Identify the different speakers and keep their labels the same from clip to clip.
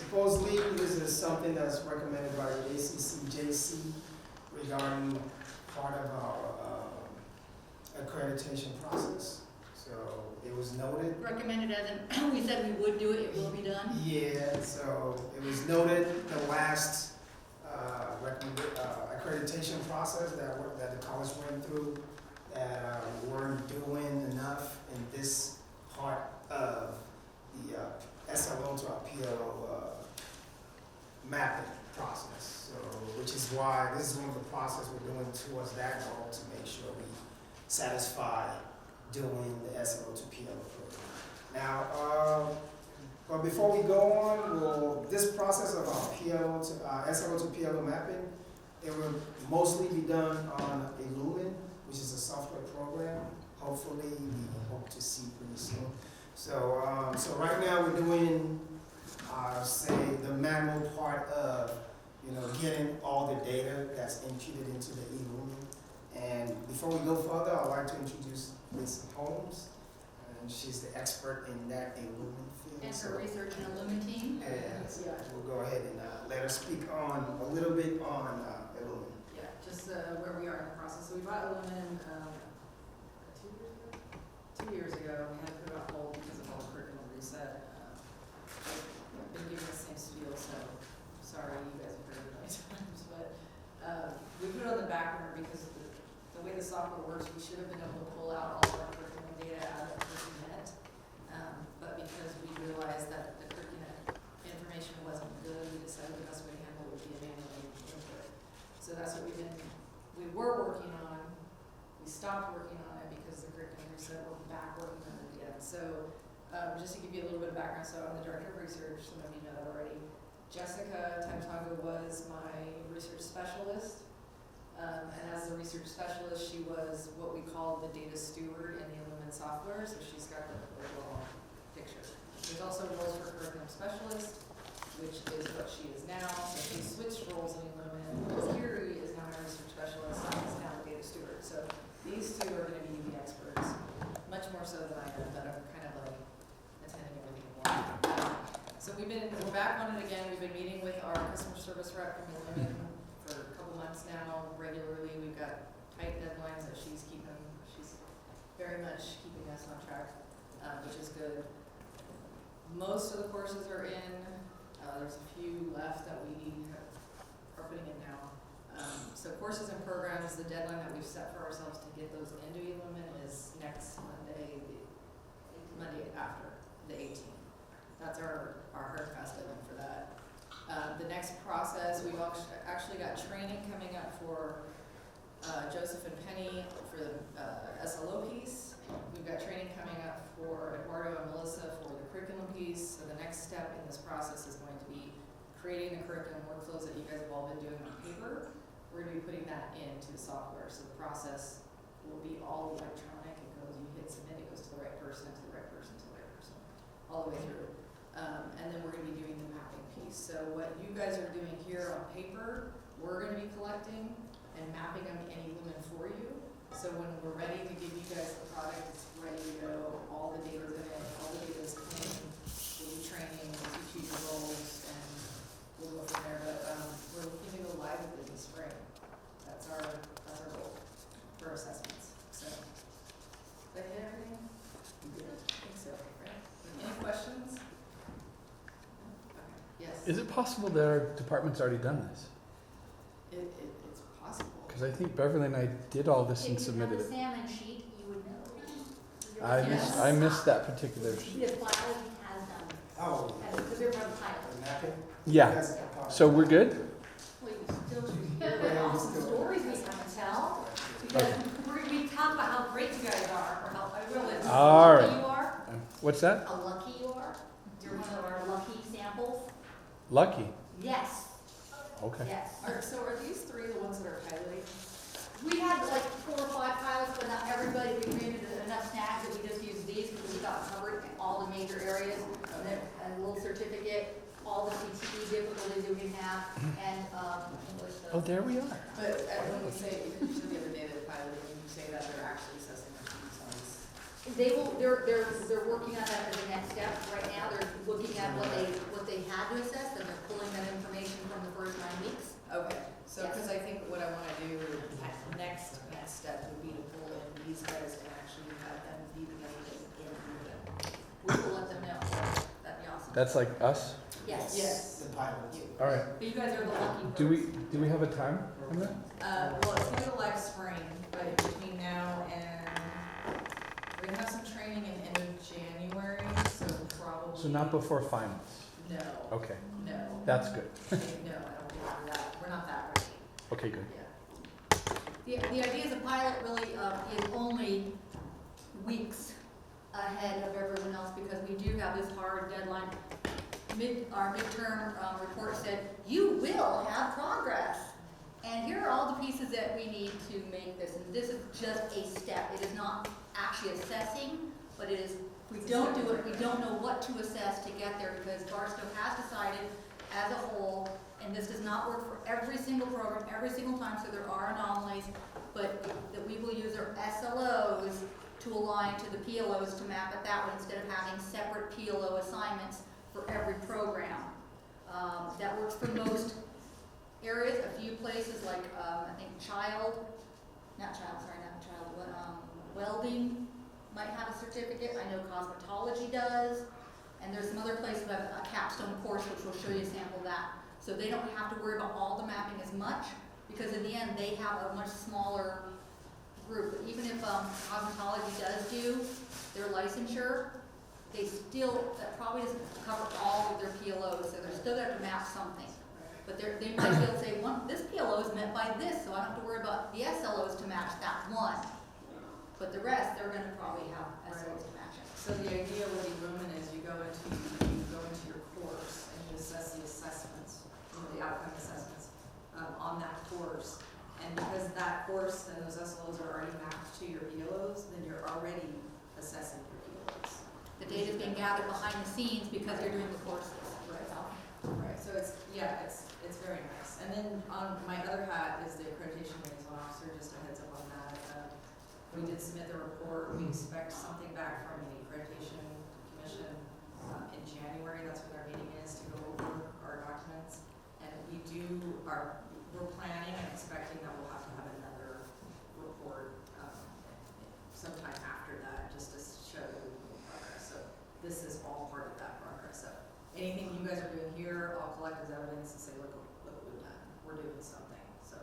Speaker 1: supposedly this is something that's recommended by the ACCJC regarding part of our accreditation process. So it was noted.
Speaker 2: Recommended as in, we said we would do it, it will be done.
Speaker 1: Yeah, so it was noted the last accreditation process that the college went through, that we weren't doing enough in this part of the SLO to PLO mapping process. So, which is why this is one of the process we're doing towards that goal, to make sure we satisfy doing the SLO to PLO program. Now, but before we go on, this process of our PLO to SLO to PLO mapping, it will mostly be done on Illumin, which is a software program. Hopefully, we hope to see pretty soon. So, so right now we're doing, say, the manual part of, getting all the data that's imputed into the Illumin. And before we go further, I'd like to introduce Ms. Holmes, and she's the expert in that Illumin field.
Speaker 2: And her research and Illumine team.
Speaker 1: So we'll go ahead and let her speak on a little bit on Illumin.
Speaker 3: Yeah, just where we are in the process. So we bought Illumin 2 years ago. We had to put it on hold because of all the curriculum reset. I've been giving the same spiel, so sorry you guys have heard it many times. But we put it on the back burner because the way the software works, we should have been able to pull out all of our curriculum data out of Curriculum. But because we realized that the curriculum information wasn't good, we decided the best way to handle it would be a manual input. So that's what we were working on. We stopped working on it because the curriculum reset, we're back working on it again. So just to give you a little bit of background, so I'm the director of research, some of you know that already. Jessica Tantaga was my research specialist. And as the research specialist, she was what we call the data steward in the Illumin software, so she's got the overall picture. There's also roles for curriculum specialist, which is what she is now. So she switched roles in Illumin. Kiri is now my research specialist, and is now the data steward. So these two are going to be the experts, much more so than I am, but I'm kind of like attending everything at once. So we're back on it again. We've been meeting with our customer service rep from Illumin for a couple months now, regularly. We've got tight deadlines that she's very much keeping us on track, which is good. Most of the courses are in. There's a few left that we are putting in now. So courses and programs, the deadline that we've set for ourselves to get those into Illumin is next Monday, the Monday after, the 18th. That's our hard fast deadline for that. The next process, we've actually got training coming up for Joseph and Penny for the SLO piece. We've got training coming up for Eduardo and Melissa for the curriculum piece. So the next step in this process is going to be creating the curriculum workflows that you guys have all been doing on paper. We're going to be putting that into the software. So the process will be all electronic. It goes, you hit submit, it goes to the right person, to the right person, to the right person, all the way through. And then we're going to be doing the mapping piece. So what you guys are doing here on paper, we're going to be collecting and mapping them in Illumin for you. So when we're ready to give you guys the product, it's ready to go. All the data's in it, all the data's clean. We'll do training, we'll teach you your roles, and we'll go from there. But we're looking to go live with it in the spring. That's our goal for assessments. So, did I hit everything? I think so, right? Any questions? Yes.
Speaker 4: Is it possible that our department's already done this?
Speaker 3: It's possible.
Speaker 4: Because I think Beverly and I did all this and
Speaker 2: If you
Speaker 4: submitted
Speaker 2: have
Speaker 4: it.
Speaker 2: a salmon sheet, you would know.
Speaker 4: I missed that particular sheet.
Speaker 2: The biology has done.
Speaker 1: Oh,
Speaker 2: Because they're from pilot.
Speaker 1: the mapping?
Speaker 4: Yeah.
Speaker 1: That's a part.
Speaker 4: So we're good?
Speaker 2: Well, you still have awesome stories we have to tell. Because we talk about how great you guys are, or how
Speaker 4: All
Speaker 2: lucky
Speaker 4: right.
Speaker 2: you are.
Speaker 4: What's that?
Speaker 2: How lucky you are. You're one of our lucky samples.
Speaker 4: Lucky.
Speaker 2: Yes,
Speaker 4: Okay.
Speaker 2: yes.
Speaker 3: So are these three the ones that are piloting?
Speaker 2: We had like 4 or 5 pilots, but not everybody. We created enough snags that we just used these because we got covered in all the major areas. And then a little certificate, all the CTE difficulties that we have, and English.
Speaker 4: Oh, there we are.
Speaker 3: But when you say, you said the other day that piloting, when you say that, they're actually assessing their students on this.
Speaker 2: They're working on that as the next step. Right now, they're looking at what they had to assess, but
Speaker 4: That's like us?
Speaker 2: Yes.
Speaker 3: Yes.
Speaker 1: The pilots.
Speaker 4: All right.
Speaker 2: But you guys are the lucky
Speaker 4: Do
Speaker 2: ones.
Speaker 4: we have a time on that?
Speaker 3: Well, it's gonna go live spring, but between now and, we're gonna have some training in end of January, so probably.
Speaker 4: So not before finals?
Speaker 3: No,
Speaker 4: Okay,
Speaker 3: no.
Speaker 4: that's good.
Speaker 3: No, I don't think we're that, we're not that ready,
Speaker 4: Okay, good.
Speaker 3: yeah.
Speaker 2: The idea is a pilot really is only weeks ahead of everyone else because we do have this hard deadline. Our midterm report said, you will have progress. And here are all the pieces that we need to make this, and this is just a step. It is not actually assessing, but it is, if we don't do it, we don't know what to assess to get there because Barstow has decided as a whole, and this does not work for every single program, every single time, so there are anomalies, but that we will use our SLOs to align to the PLOs to map it that way instead of having separate PLO assignments for every program. That works for most areas, a few places like, I think welding might have a certificate. I know cosmetology does. And there's some other places that have a capstone course, which will show you a sample of that. So they don't have to worry about all the mapping as much, because in the end, they have a much smaller group. But even if cosmetology does do their licensure, they still, that probably doesn't cover all of their PLOs, so they're still gonna have to map something. But they might be able to say, this PLO is met by this, so I don't have to worry about the SLOs to match that one. But the rest, they're gonna probably have SLOs to match it.
Speaker 3: So the idea with Lumen is you go into your course and you assess the assessments, the outcome assessments, on that course. And because that course and those SLOs are already mapped to your PLOs, then you're already assessing your PLOs.
Speaker 2: The data's being gathered behind the scenes because you're doing the courses.
Speaker 3: Right, so it's very nice. And then on my other hat is the accreditation liaison officer, just a heads up on that. We did submit the report, we expect something back from the accreditation commission in January, that's when their meeting is to go over our documents. And we're planning and expecting that we'll have to have another report sometime after that, just to show progress. So this is all part of that progress. So anything you guys are doing here, I'll collect as evidence and say, look what we've done. We're doing something, so.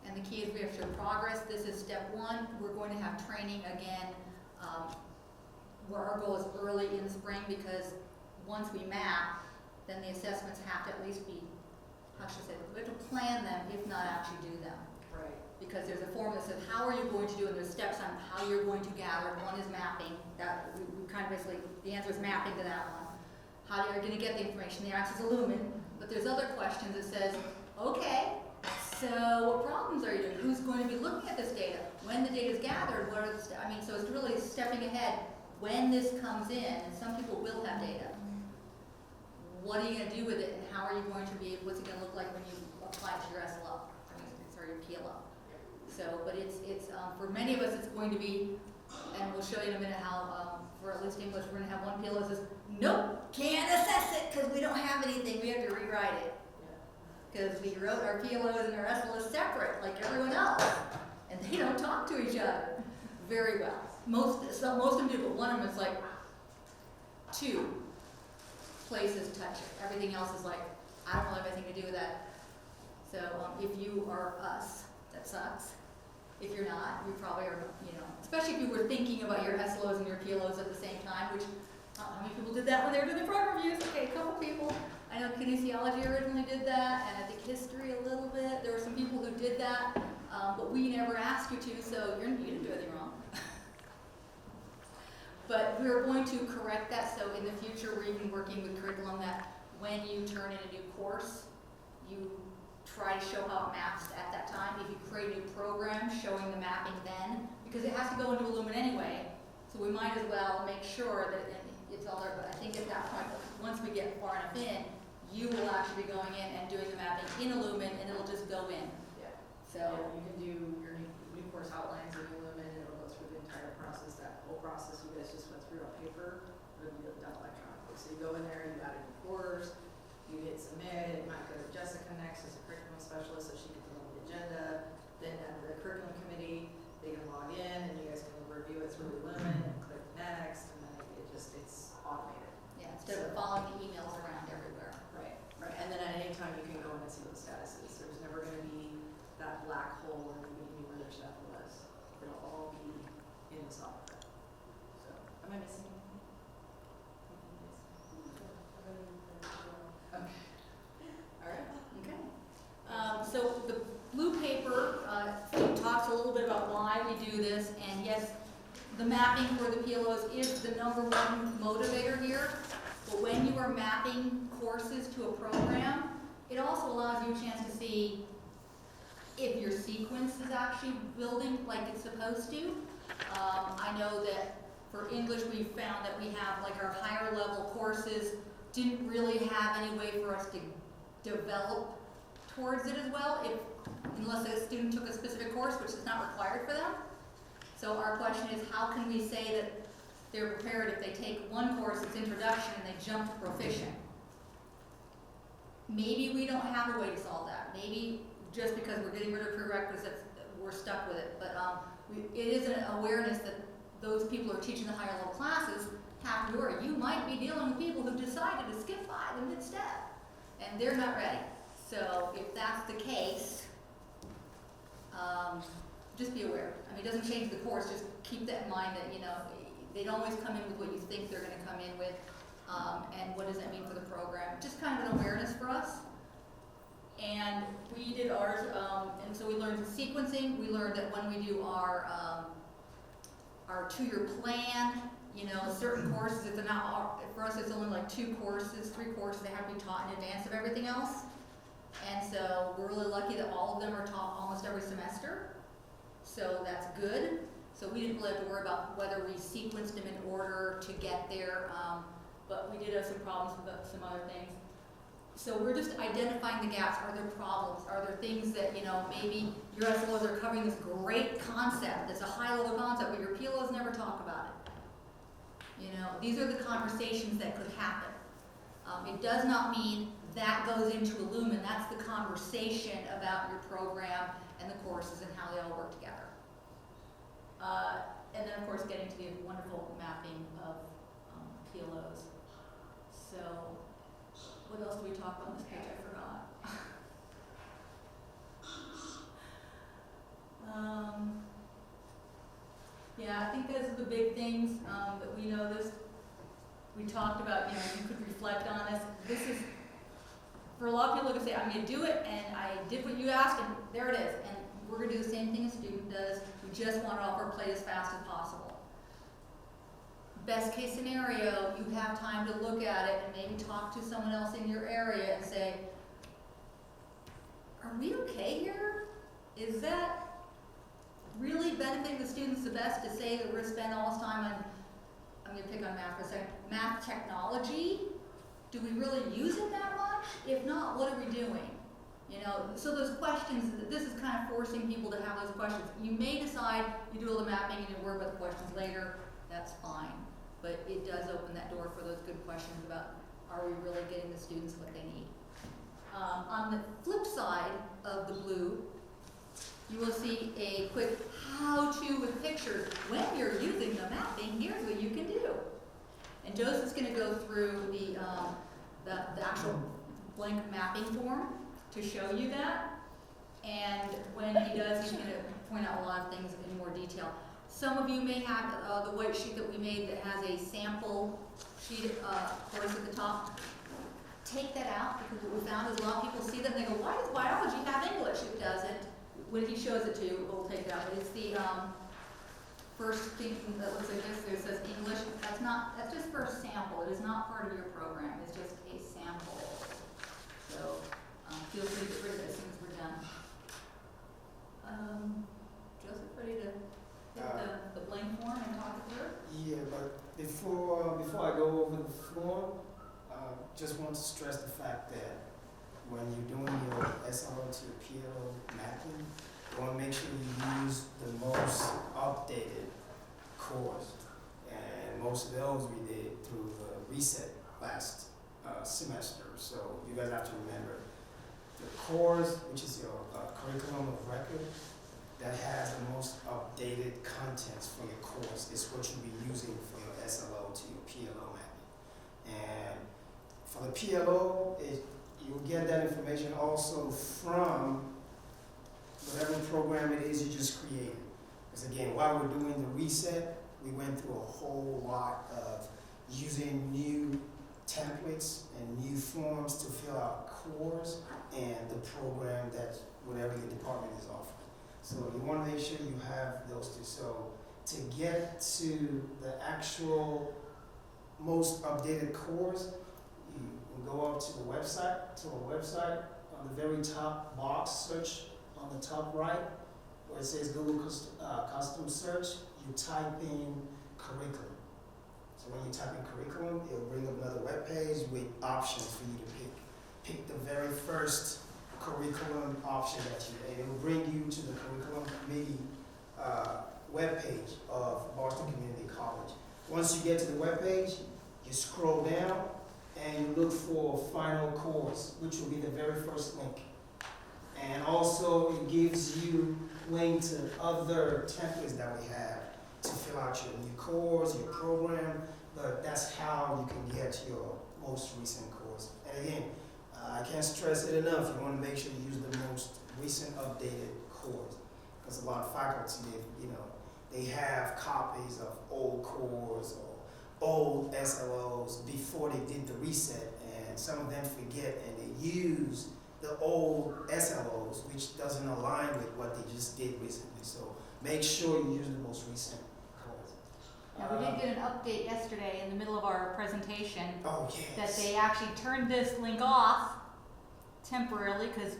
Speaker 2: And the key is we have to show progress. This is step one. We're going to have training again, where our goal is early in the spring, because once we map, then the assessments have to at least be, how should I say, we have to plan them, if not actually do them.
Speaker 3: Right.
Speaker 2: Because there's a form that says, how are you going to do it? There's steps on how you're going to gather. One is mapping. That we kind of basically, the answer is mapping to that one. How are you going to get the information? The answer is Lumen. But there's other questions that says, okay, so what problems are you doing? Who's going to be looking at this data? When the data is gathered, what are the so it's really stepping ahead when this comes in, and some people will have data. What are you going to do with it, and how are you going to be, what's it going to look like when you apply it to your SLO, sorry, your PLO? So, but it's for many of us, it's going to be, and we'll show you in a minute how, for at least English, we're going to have one PLO that says, nope, can't assess it because we don't have anything, we have to rewrite it. Because we wrote our PLOs and our SLOs separate, like everyone else, and they don't talk to each other very well. Most of them do, but one of them is like 2 places touch it. Everything else is like, I don't want anything to do with that. So if you are us, that sucks. If you're not, you probably are, especially if you were thinking about your SLOs and your PLOs at the same time, which not how many people did that when they were doing the program reviews. Okay, a couple people. I know kinesiology originally did that, and I think history a little bit. There were some people who did that, but we never asked you to, so you didn't do anything wrong. But we're going to correct that, so in the future, we're even working with curriculum that when you turn in a new course, you try to show how it maps at that time. If you create a new program, showing the mapping then, because it has to go into Lumen anyway, so we might as well make sure that it's all there. But I think at that point, once we get far enough in, you will actually be going in and doing the mapping in Lumen, and it'll just go in.
Speaker 3: Yeah.
Speaker 2: So
Speaker 3: you can do your new course outlines in Lumen, and it'll go through the entire process. That whole process you guys just went through on paper, it'll be done electronically. So you go in there, you add a new course, you hit submit. It might go to Jessica next as a curriculum specialist, so she can put on the agenda. Then the curriculum committee, they can log in, and you guys can review it through Lumen and click next, and then it's automated.
Speaker 2: yeah, instead of mapping for the PLOs is the number one motivator here. But when you are mapping courses to a program, it also allows you a chance to see if your sequence is actually building like it's supposed to. I know that for English, we found that we have like our higher level courses didn't really have any way for us to develop towards it as well, unless a student took a specific course, which is not required for them. So our question is, how can we say that they're prepared if they take one course, it's introduction, and they jump to proficient? Maybe we don't have a way to solve that. Maybe just because we're getting rid of prerequisites, we're stuck with it. But it is an awareness that those people who are teaching the higher level classes have to worry. You might be dealing with people who decided to skip 5 in mid-step, and they're not ready. So if that's the case, just be aware. I mean, it doesn't change the course, just keep that in mind that, you know, they don't always come in with what you think they're gonna come in with, and what does that mean for the program. Just kind of an awareness for us. And we did ours, and so we learned sequencing. We learned that when we do our 2-year plan, you know, certain courses, if they're not, for us it's only like 2 courses, 3 courses, they have to be taught in advance of everything else. And so we're really lucky that all of them are taught almost every semester. So that's good. So we didn't really have to worry about whether we sequenced them in order to get there, but we did have some problems with some other things. So we're just identifying the gaps. Are there problems? Are there things that, you know, maybe your SLOs are covering this great concept, that's a high-level concept, but your PLOs never talk about it. You know, these are the conversations that could happen. It does not mean that goes into Illumin. That's the conversation about your program and the courses and how they all work together. And then, of course, getting to the wonderful mapping of PLOs. So, what else do we talk about on this page? I forgot. Yeah, I think those are the big things that we noticed. We talked about, you know, you could reflect on this. This is, for a lot of people, they say, I'm going to do it, and I did what you asked, and there it is. And we're going to do the same thing a student does. We just want it off our plate as fast as possible. Best case scenario, you have time to look at it and maybe talk to someone else in your area and say, are we okay here? Is that really benefiting the students the best to say that we're going to spend all this time on, I'm going to pick on math for a second, math technology? Do we really use it that much? If not, what are we doing? You know, so those questions, this is kind of forcing people to have those questions. You may decide you do all the mapping and you worry about the questions later, that's fine. But it does open that door for those good questions about, are we really getting the students what they need? On the flip side of the blue, you will see a quick how-to with pictures. When you're using the mapping, here's what you can do. And Joseph's going to go through the actual blank mapping form to show you that. And when he does, he's going to point out a lot of things in more detail. Some of you may have the white sheet that we made that has a sample sheet course at the top. Take that out, because what we found is a lot of people see that and they go, why does biology have English? It doesn't. When he shows it to you, we'll take it out. But it's the first thing that looks like this. It says English. That's just for a sample. It is not part of your program. It's just a sample. So feel free to get rid of it as soon as we're done. Joseph, ready to hit the blank form and talk it through?
Speaker 1: Yeah, but before I go over the form, just want to stress the fact that when you're doing your SLO to your PLO mapping, you want to make sure you use the most updated course. And most of those we did through the reset last semester. So you guys have to remember the course, which is your curriculum of record, that has the most updated contents for your course is what you'll be using for your SLO to your PLO mapping. And for the PLO, you'll get that information also from whatever program it is you just created. Because again, while we're doing the reset, we went through a whole lot of using new templates and new forms to fill out cores and the program that whatever your department is offering. So you want to make sure you have those two. So to get to the actual most updated course, you can go up to the website, on the very top box, search on the top right, where it says Google custom search, you type in curriculum. So when you type in curriculum, it'll bring up another web page with options for you to pick. Pick the very first curriculum option and it will bring you to the curriculum committee web page of Boston Community College. Once you get to the web page, you scroll down and you look for final course, which will be the very first link. And also it gives you link to other templates that we have to fill out your new course, your program, but that's how you can get your most recent course. And again, I can't stress it enough, you want to make sure you use the most recent updated course. Because a lot of faculty, they have copies of old cores or old SLOs before they did the reset, and some of them forget and they use the old SLOs, which doesn't align with what they just did recently. So make sure you use the most recent course.
Speaker 2: Now, we did get an update yesterday in the middle of our presentation
Speaker 1: Oh, yes.
Speaker 2: that they actually turned this link off temporarily because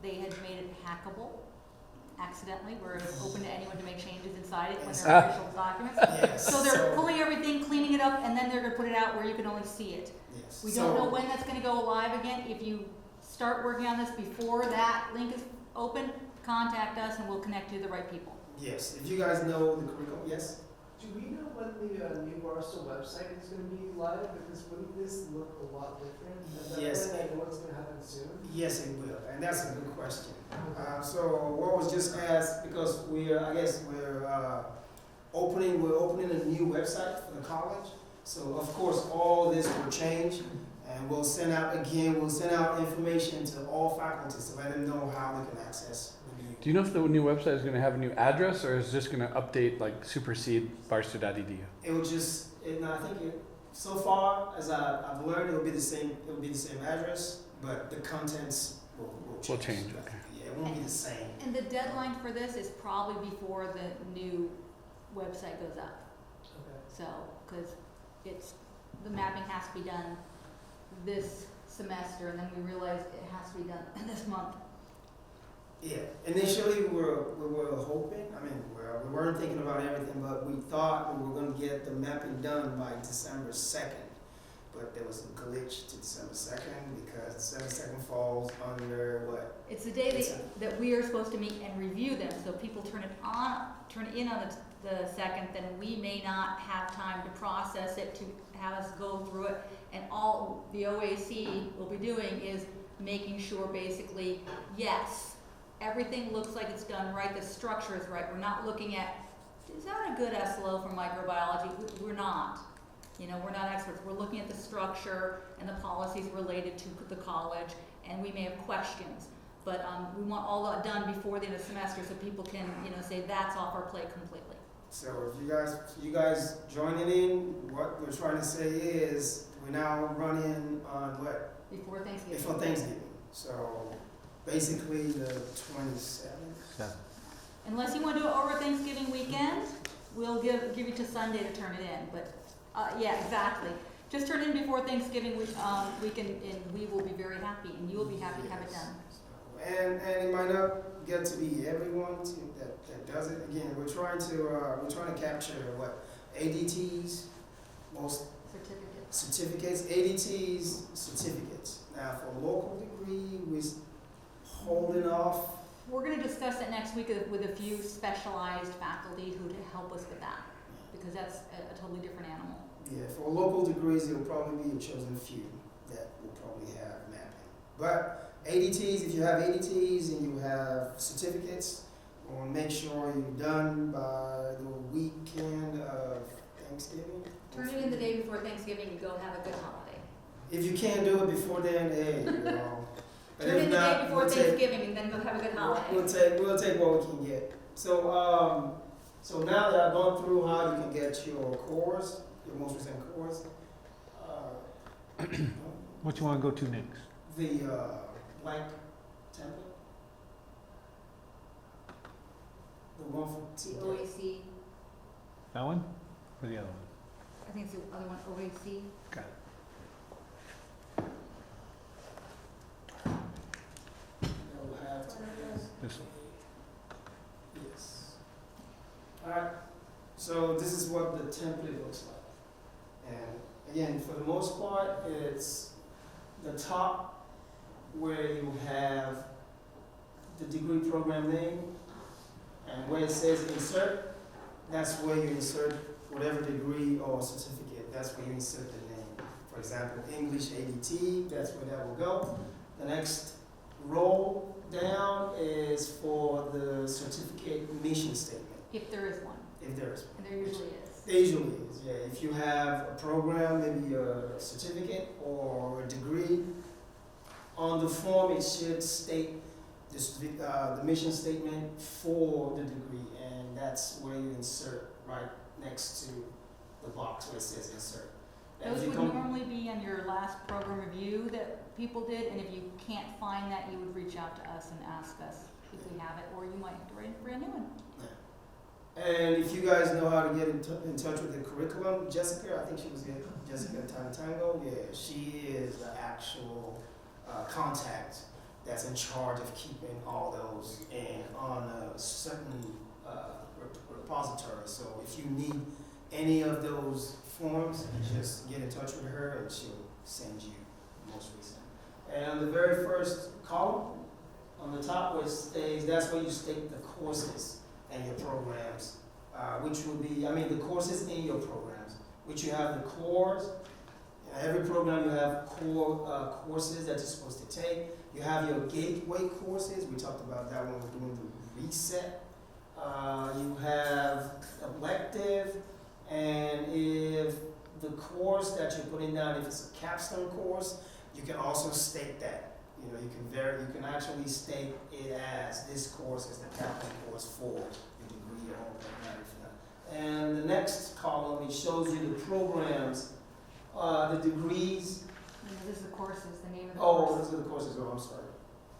Speaker 2: they had made it hackable accidentally, where it's open to anyone to make changes inside it when
Speaker 1: Yes.
Speaker 2: they're official documents.
Speaker 1: Yes.
Speaker 2: So they're pulling everything, cleaning it up, and then they're gonna put it out where you can only see it.
Speaker 1: Yes.
Speaker 2: We don't know when that's gonna go live again. If you start working on this before that link is open, contact us and we'll connect you to the right people.
Speaker 1: Yes, if you guys know the curriculum, yes?
Speaker 5: Do we know when the new Barstool website is going to be live? Because wouldn't this look a lot different? At that
Speaker 1: Yes.
Speaker 5: point, I know it's going to happen soon.
Speaker 1: Yes, it will, and that's a good question. So what was just asked, because we're opening a new website for the college. So of course, all this will change, and we'll send out information to all faculties to let them know how they can access the new.
Speaker 4: Do you know if the new website is going to have a new address, or is it just going to update, like supersede barstow.edu?
Speaker 1: It will just, I think so far as I've learned, it will be the same address, but the contents will change.
Speaker 4: Will change, okay.
Speaker 1: Yeah, it won't be the same.
Speaker 2: And the deadline for this is probably before the new website goes up.
Speaker 5: Okay.
Speaker 2: So, because the mapping has to be done this semester, and then we realized it has to be done this month.
Speaker 1: Yeah, initially we were hoping, we weren't thinking about everything, but we thought we were gonna get the mapping done by December 2nd. But there was a glitch to December 2nd because December 2nd falls under what?
Speaker 2: It's the day that we are supposed to meet and review them, so people turn in on the second, then we may not have time to process it, to have us go through it. And all the OAC will be doing is making sure basically, yes, everything looks like it's done right, the structure is right. We're not looking at, is that a good SLO for microbiology? We're not. We're not experts. We're looking at the structure and the policies related to the college, and we may have questions. But we want all that done before the end of the semester so people can, say that's off our plate completely.
Speaker 1: So if you guys joining in, what we're trying to say is we're now running on what?
Speaker 2: Before Thanksgiving.
Speaker 1: Before Thanksgiving. So basically the 27th.
Speaker 4: Yeah.
Speaker 2: Unless you want to do it over Thanksgiving weekend, we'll give you to Sunday to turn it in. But yeah, exactly. Just turn it in before Thanksgiving weekend, and we will be very happy, and you will be happy to have it done.
Speaker 1: And it might not get to be everyone that does it. Again, we're trying to capture what ADTs, most certificates, ADTs, certificates. Now for local degree, we're holding off.
Speaker 2: We're going to discuss it next week with a few specialized faculty who to help us with that, because that's a totally different animal.
Speaker 1: Yeah, for local degrees, it'll probably be a chosen few that will probably have mapping. But ADTs, if you have ADTs and you have certificates, we'll make sure you're done by the weekend of Thanksgiving.
Speaker 2: Turn it in the day before Thanksgiving and go have a good holiday.
Speaker 1: If you can't do it before then, hey, But
Speaker 2: Turn it
Speaker 1: if
Speaker 2: in the day
Speaker 1: not,
Speaker 2: before Thanksgiving and then go have a good holiday.
Speaker 1: We'll take what we can get. So now that I've gone through how you can get your cores, your most recent cores,
Speaker 6: What you want to go to next?
Speaker 1: the blank template, the one for
Speaker 2: The
Speaker 1: today.
Speaker 2: OAC.
Speaker 6: That one or the other one?
Speaker 2: I think it's the other one, OAC.
Speaker 6: Got it.
Speaker 1: We'll have to.
Speaker 6: This one.
Speaker 1: Yes. Alright, so this is what the template looks like. And again, for the most part, it's the top where you have the degree program name, and where it says insert, that's where you insert whatever degree or certificate, that's where you insert the name. For example, English ADT, that's where that will go. The next row down is for the certificate mission statement,
Speaker 2: If there is one,
Speaker 1: if there is one.
Speaker 2: and there usually is.
Speaker 1: There usually is, yeah. If you have a program, maybe a certificate or a degree, on the form it should state the mission statement for the degree, and that's where you insert right next to the box where it says insert. And
Speaker 2: Those
Speaker 1: if you
Speaker 2: would
Speaker 1: come-
Speaker 2: normally be on your last program review that people did, and if you can't find that, you would reach out to us and ask us if we have it, or you might have to write a brand new one.
Speaker 1: And if you guys know how to get in touch with the curriculum, Jessica, I think she was here, Jessica Tantango, yeah, she is the actual contact that's in charge of keeping all those in on a certain repository. So if you need any of those forms, you just get in touch with her and she'll send you the most recent. And on the very first column, on the top where it stays, that's where you state the courses and your programs, which will be, the courses in your programs, which you have the cores. In every program you have core courses that you're supposed to take. You have your gateway courses. We talked about that when we were doing the reset. You have elective, and if the course that you're putting down, if it's a capstone course, you can also state that. You can actually state it as this course is the capstone course for your degree or everything. And the next column, it shows you the programs, the degrees.
Speaker 2: This is the courses, the name of the
Speaker 1: Oh,
Speaker 2: course.
Speaker 1: those are the courses, I'm sorry.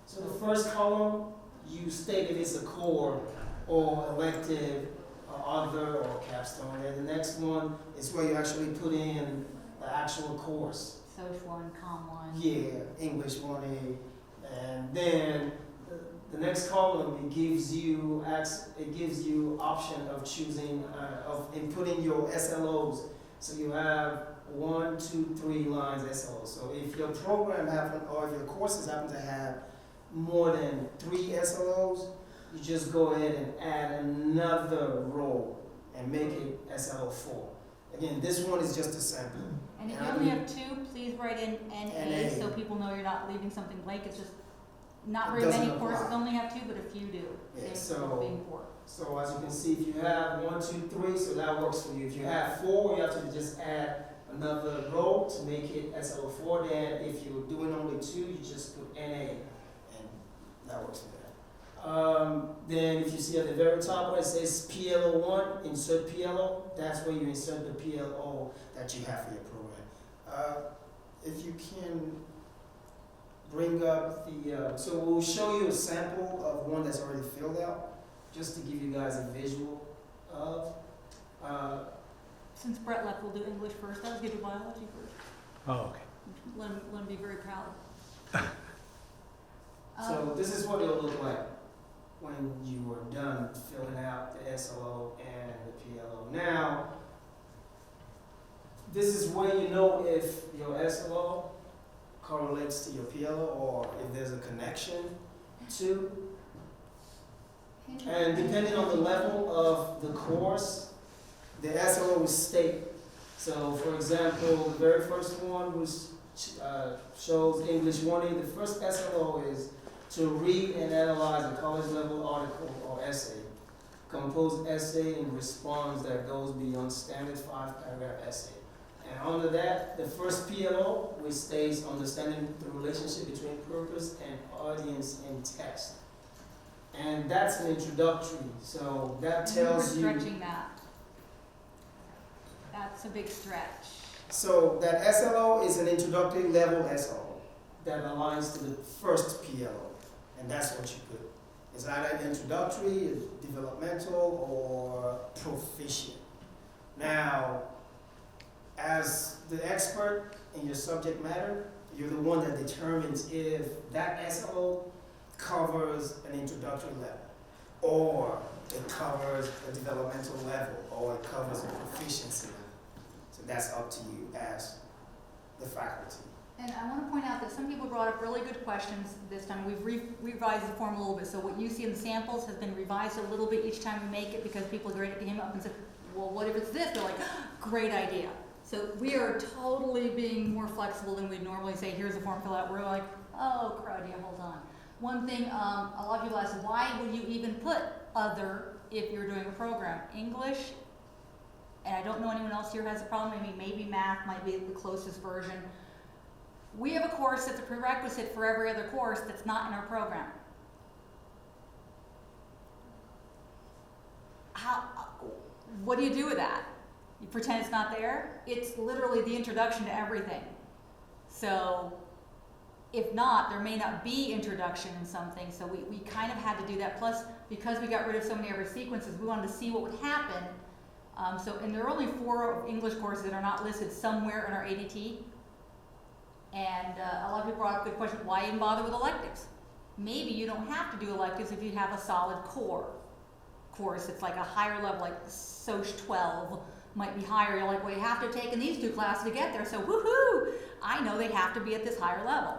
Speaker 1: So the first column, you state if it's a core or elective, or other, or capstone. And the next one is where you actually put in the actual course.
Speaker 2: Social 1, Com 1.
Speaker 1: Yeah, English 1A. And then the next column, it gives you option of choosing, of inputting your SLOs. So you have 1, 2, 3 lines SLOs. So if your program or if your courses happen to have more than 3 SLOs, you just go ahead and add another row and make it SLO4. Again, this one is just a sample.
Speaker 2: And if
Speaker 1: And
Speaker 2: you
Speaker 1: I
Speaker 2: only
Speaker 1: mean-
Speaker 2: have 2, please write in NA,
Speaker 1: NA.
Speaker 2: so people know you're not leaving something blank. It's just, not
Speaker 1: It
Speaker 2: very
Speaker 1: doesn't
Speaker 2: many courses
Speaker 1: apply.
Speaker 2: only have 2, but a few do.
Speaker 1: Yeah,
Speaker 2: Same
Speaker 1: so-
Speaker 2: with being 4.
Speaker 1: So as you can see, if you have 1, 2, 3, so that works for you. If you have 4, you have to just add another row to make it SLO4. Then if you're doing only 2, you just put NA, and that works for that. Then if you see at the very top where it says PLO1, insert PLO, that's where you insert the PLO that you have for your program. If you can bring up the, so we'll show you a sample of one that's already filled out, just to give you guys a visual of.
Speaker 2: Since Brett left, we'll do English first. I was going to do biology first.
Speaker 6: Oh, okay.
Speaker 2: Let him be very proud.
Speaker 1: So this is what it'll look like when you are done filling out the SLO and the PLO. Now, this is where you know if your SLO correlates to your PLO or if there's a connection to. And depending on the level of the course, the SLO will state. So for example, the very first one shows English 1A. The first SLO is to read and analyze a college level article or essay. Compose essay in response that goes beyond standard 5-paragraph essay. And under that, the first PLO, which states understanding the relationship between purpose and audience in text. And that's an introductory, so that tells you.
Speaker 2: We're stretching that. That's a big stretch.
Speaker 1: So that SLO is an introductory level SLO that aligns to the first PLO, and that's what you put. It's either introductory, developmental, or proficient. Now, as the expert in your subject matter, you're the one that determines if that SLO covers an introductory level, or it covers a developmental level, or it covers a proficiency level. So that's up to you as the faculty.
Speaker 2: And I want to point out that some people brought up really good questions this time. We've revised the form a little bit, so what you see in the samples has been revised a little bit each time we make it, because people came up and said, well, what if it's this? They're like, great idea. So we are totally being more flexible than we normally say, here's a form, fill out. We're like, oh, crud, yeah, hold on. One thing, a lot of people ask, why would you even put other if you're doing a program? English, and I don't know anyone else here has a problem, maybe math might be the closest version. We have a course that's a prerequisite for every other course that's not in our program. What do you do with that? You pretend it's not there? It's literally the introduction to everything. So if not, there may not be introduction in something, so we kind of had to do that. Plus, because we got rid of so many of our sequences, we wanted to see what would happen. And there are only 4 English courses that are not listed somewhere in our ADT. And a lot of people brought up a good question, why even bother with electives? Maybe you don't have to do electives if you have a solid core course. It's like a higher level, like Soc 12 might be higher. You're like, well, you have to have taken these 2 classes to get there, so woohoo! I know they have to be at this higher level.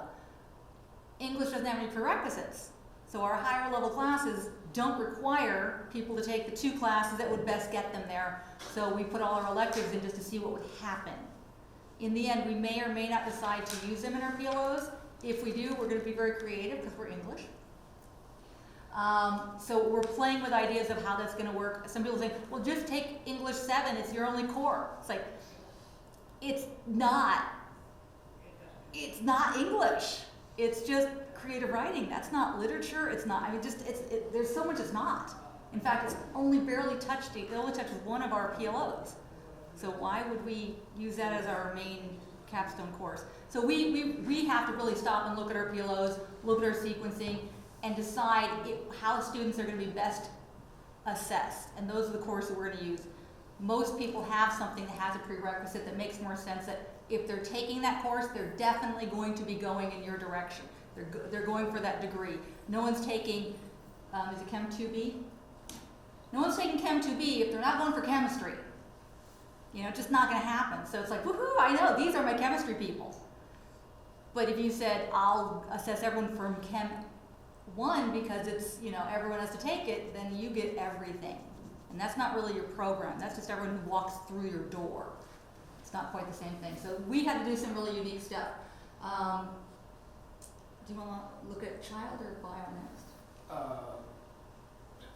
Speaker 2: English doesn't have any prerequisites. So our higher level classes don't require people to take the 2 classes that would best get them there. So we put all our electives in just to see what would happen. In the end, we may or may not decide to use them in our PLOs. If we do, we're going to be very creative because we're English. So we're playing with ideas of how that's going to work. Some people say, well, just take English 7, it's your only core. It's like, it's not English. It's just creative writing. That's not literature. It's not, there's so much it's not. In fact, it's only barely touched, it only touches one of our PLOs. So why would we use that as our main capstone course? So we have to really stop and look at our PLOs, look at our sequencing, and decide how students are going to be best assessed. And those are the courses we're going to use. Most people have something that has a prerequisite that makes more sense, that if they're taking that course, they're definitely going to be going in your direction. They're going for that degree. No one's taking, is it Chem 2B? No one's taking Chem 2B if they're not going for chemistry. You know, it's just not going to happen. So it's like, woohoo, I know, these are my chemistry people. But if you said, I'll assess everyone from Chem 1 because it's, you know, everyone has to take it, then you get everything. And that's not really your program. That's just everyone who walks through your door. It's not quite the same thing. So we had to do some really unique stuff. Do you want to look at child or bio next?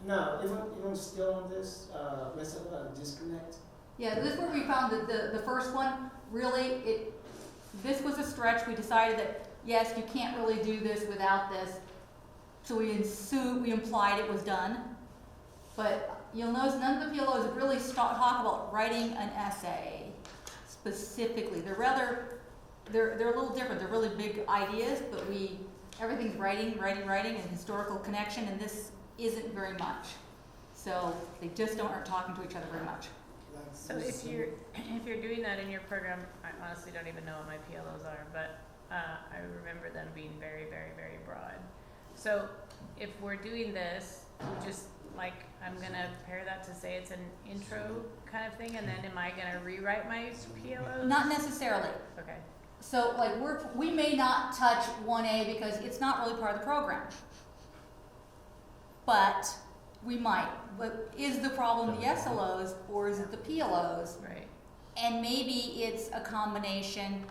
Speaker 1: No, even still on this, let's talk about disconnect.
Speaker 2: Yeah, this is where we found that the first one, really, this was a stretch. We decided that, yes, you can't really do this without this. So we implied it was done. But you'll notice none of the PLOs really talk about writing an essay specifically. They're a little different. They're really big ideas, but everything's writing, and historical connection, and this isn't very much. So they just aren't talking to each other very much.
Speaker 7: So if you're doing that in your program, I honestly don't even know what my PLOs are, but I remember them being very, very, very broad. So if we're doing this, we just I'm gonna pair that to say it's an intro kind of thing, and then am I gonna rewrite my PLOs?
Speaker 2: Not necessarily.
Speaker 7: Okay.
Speaker 2: So we may not touch 1A because it's not really part of the program. But we might. But is the problem the SLOs or is it the PLOs?
Speaker 7: Right.
Speaker 2: And maybe it's a combination.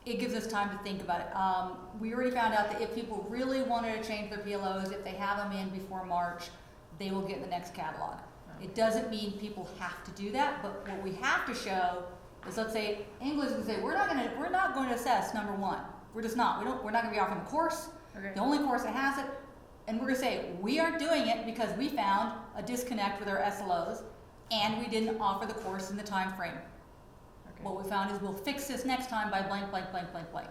Speaker 2: It gives us time to think about it. We already found out that if people really wanted to change their PLOs, if they have them in before March, they will get in the next catalog. It doesn't mean people have to do that, but what we have to show is, let's say English can say we're not going to assess number 1. We're just not. We're not going to be offering a course.
Speaker 7: Okay.
Speaker 2: The only course that has it, and we're going to say we aren't doing it because we found a disconnect with our SLOs, and we didn't offer the course in the time frame.
Speaker 7: Okay.
Speaker 2: What we found is we'll fix this next time by blank, blank, blank, blank, blank.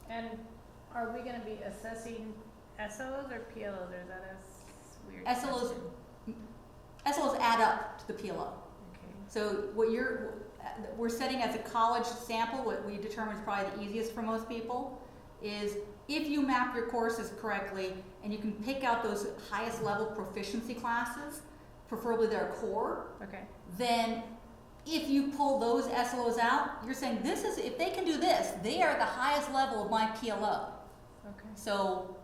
Speaker 7: And are we going to be assessing SLOs or PLOs, or is that a weird
Speaker 2: SLOs
Speaker 7: question?
Speaker 2: SLOs add up to the PLO.
Speaker 7: Okay.
Speaker 2: So we're setting as a college sample, what we determine is probably the easiest for most people, is if you map your courses correctly and you can pick out those highest level proficiency classes, preferably their core,
Speaker 7: Okay.
Speaker 2: then if you pull those SLOs out, you're saying this is, if they can do this, they are at the highest level of my PLO.
Speaker 7: Okay.
Speaker 2: So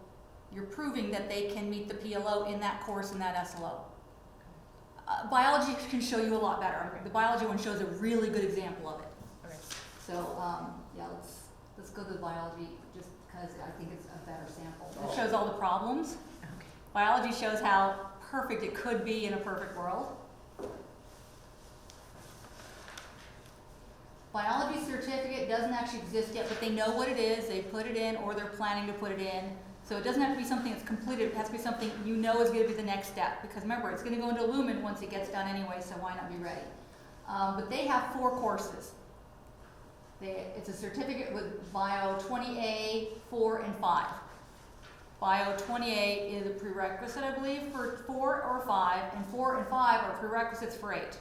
Speaker 2: you're proving that they can meet the PLO in that course in that SLO. Biology can show you a lot better.
Speaker 7: Okay.
Speaker 2: The biology one shows a really good example of it.
Speaker 7: Okay.
Speaker 2: So, yeah, let's go to the biology just because I think it's a better sample. It shows all the problems.
Speaker 7: Okay.
Speaker 2: Biology shows how perfect it could be in a perfect world. Biology certificate doesn't actually exist yet, but they know what it is, they put it in, or they're planning to put it in. So it doesn't have to be something that's completed, it has to be something you know is gonna be the next step. Because remember, it's gonna go into Lumen once it gets done anyway, so why not be ready? But they have 4 courses. It's a certificate with Bio 20A, 4, and 5. Bio 20A is a prerequisite, I believe, for 4 or 5, and 4 and 5 are prerequisites for 8.